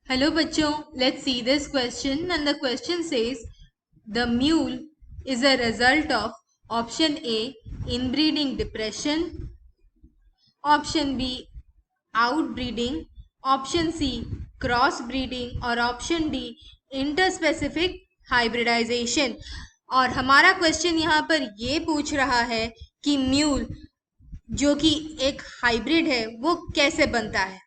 Hello बच्चों, let's see this question and the question says the mule is a result of option A inbreeding depression, option B outbreeding, option C crossbreeding और option D interspecific hybridization। और हमारा question यहाँ पर ये पूछ रहा है कि म्यूल जो कि एक हाइब्रिड है वो कैसे बनता है,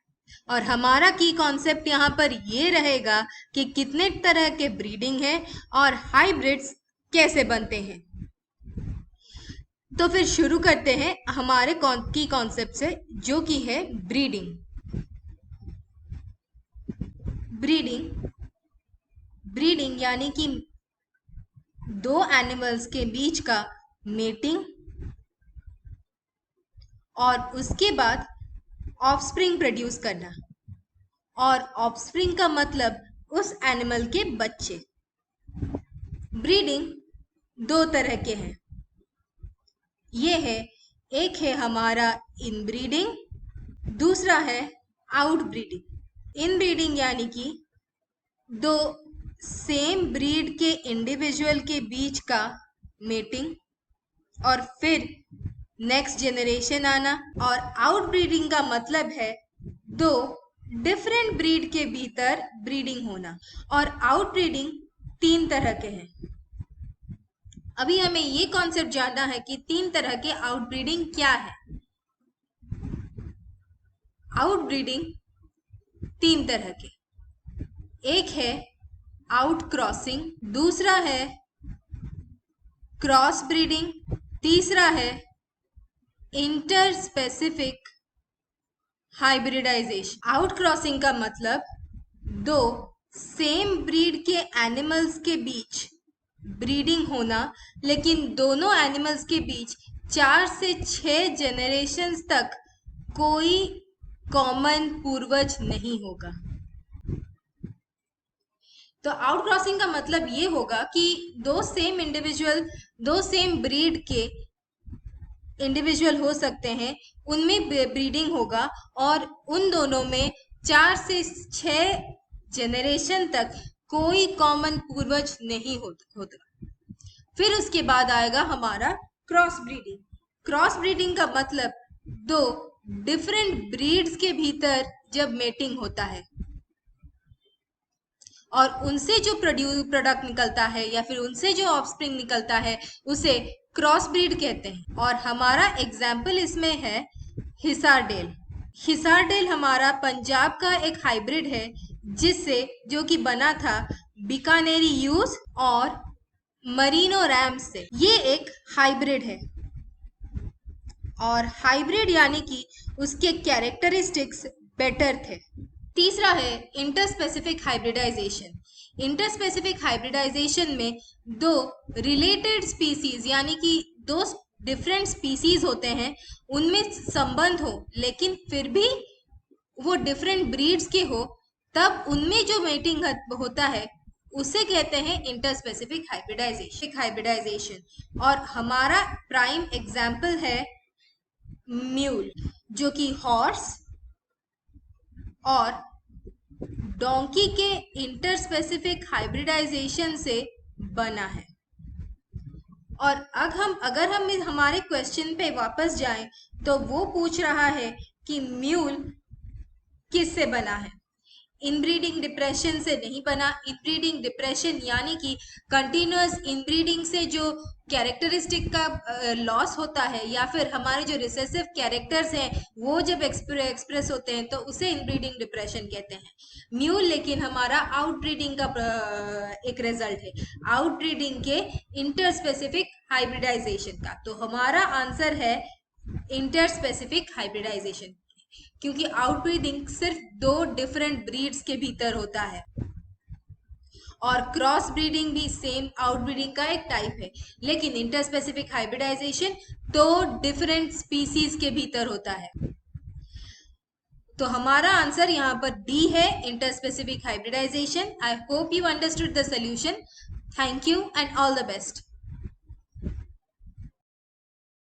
और हमारा की कॉन्सेप्ट यहाँ पर ये रहेगा कि कितने तरह के ब्रीडिंग है और हाइब्रिड्स कैसे बनते हैं। तो फिर शुरू करते हैं हमारे की कॉन्सेप्ट से, जो कि है ब्रीडिंग। ब्रीडिंग यानी कि दो एनिमल्स के बीच का मेटिंग और उसके बाद ऑफस्प्रिंग प्रोड्यूस करना, और ऑफस्प्रिंग का मतलब उस एनिमल के बच्चे। ब्रीडिंग दो तरह के हैं, ये है एक है हमारा इनब्रीडिंग, दूसरा है आउटब्रीडिंग। इनब्रीडिंग यानी कि दो सेम ब्रीड के इंडिविजुअल के बीच का मेटिंग और फिर नेक्स्ट जनरेशन आना, और आउटब्रीडिंग का मतलब है दो डिफरेंट ब्रीड के भीतर ब्रीडिंग होना। और आउटब्रीडिंग तीन तरह के हैं। अभी हमें ये कॉन्सेप्ट जानना है कि तीन तरह के आउटब्रीडिंग क्या है। आउटब्रीडिंग तीन तरह के, एक है आउट क्रॉसिंग, दूसरा है क्रॉस ब्रीडिंग, तीसरा है इंटरस्पेसिफिक हाइब्रिडाइजेशन। आउट क्रॉसिंग का मतलब दो सेम ब्रीड के एनिमल्स के बीच ब्रीडिंग होना, लेकिन दोनों एनिमल्स के बीच 4 से 6 जनरेशन्स तक कोई कॉमन पूर्वज नहीं होगा। तो आउट क्रॉसिंग का मतलब ये होगा कि दो सेम इंडिविजुअल, दो सेम ब्रीड के इंडिविजुअल हो सकते हैं, उनमें ब्रीडिंग होगा और उन दोनों में 4 से 6 जनरेशन तक कोई कॉमन पूर्वज नहीं होता। फिर उसके बाद आएगा हमारा क्रॉस ब्रीडिंग। क्रॉस ब्रीडिंग का मतलब दो डिफरेंट ब्रीड्स के भीतर जब मेटिंग होता है और उनसे जो प्रोडक्ट निकलता है या फिर उनसे जो ऑफस्प्रिंग निकलता है उसे क्रॉस ब्रीड कहते हैं। और हमारा एग्जाम्पल इसमें है हिसारडेल। हिसारडेल हमारा पंजाब का एक हाइब्रिड है, जिससे जो कि बना था बीकानेरी यूज और मरीनो रैम्स से। ये एक हाइब्रिड है, और हाइब्रिड यानी कि उसके कैरेक्टरिस्टिक्स बेटर थे। तीसरा है इंटरस्पेसिफिक हाइब्रिडाइजेशन। इंटरस्पेसिफिक हाइब्रिडाइजेशन में दो रिलेटेड स्पीसीज यानी कि दो डिफरेंट स्पीसीज होते हैं, उनमें संबंध हो लेकिन फिर भी वो डिफरेंट ब्रीड्स के हो, तब उनमें जो मेटिंग होता है उसे कहते हैं इंटरस्पेसिफिक हाइब्रिडाइजेशन। और हमारा प्राइम एग्जाम्पल है म्यूल, जो कि हॉर्स और डोंकी के इंटरस्पेसिफिक हाइब्रिडाइजेशन से बना है। और अगर हम हमारे क्वेश्चन पे वापस जाएं तो वो पूछ रहा है कि म्यूल किससे बना है। इनब्रीडिंग डिप्रेशन से नहीं बना। इनब्रीडिंग डिप्रेशन यानी कि कंटिन्यूअस इनब्रीडिंग से जो कैरेक्टरिस्टिक का लॉस होता है या फिर हमारे जो रिसेसिव कैरेक्टर्स हैं वो जब एक्सप्रेस होते हैं तो उसे इनब्रीडिंग डिप्रेशन कहते हैं। म्यूल लेकिन हमारा आउटब्रीडिंग का एक रिजल्ट है, आउटब्रीडिंग के इंटरस्पेसिफिक हाइब्रिडाइजेशन का। तो हमारा आंसर है इंटरस्पेसिफिक हाइब्रिडाइजेशन, क्योंकि आउटब्रीडिंग सिर्फ दो डिफरेंट ब्रीड्स के भीतर होता है, और क्रॉस ब्रीडिंग भी सेम आउटब्रीडिंग का एक टाइप है, लेकिन इंटरस्पेसिफिक हाइब्रिडाइजेशन दो डिफरेंट स्पीसीज के भीतर होता है। तो हमारा आंसर यहाँ पर डी है, interspecific hybridization. I hope you understood the solution. Thank you and all the best.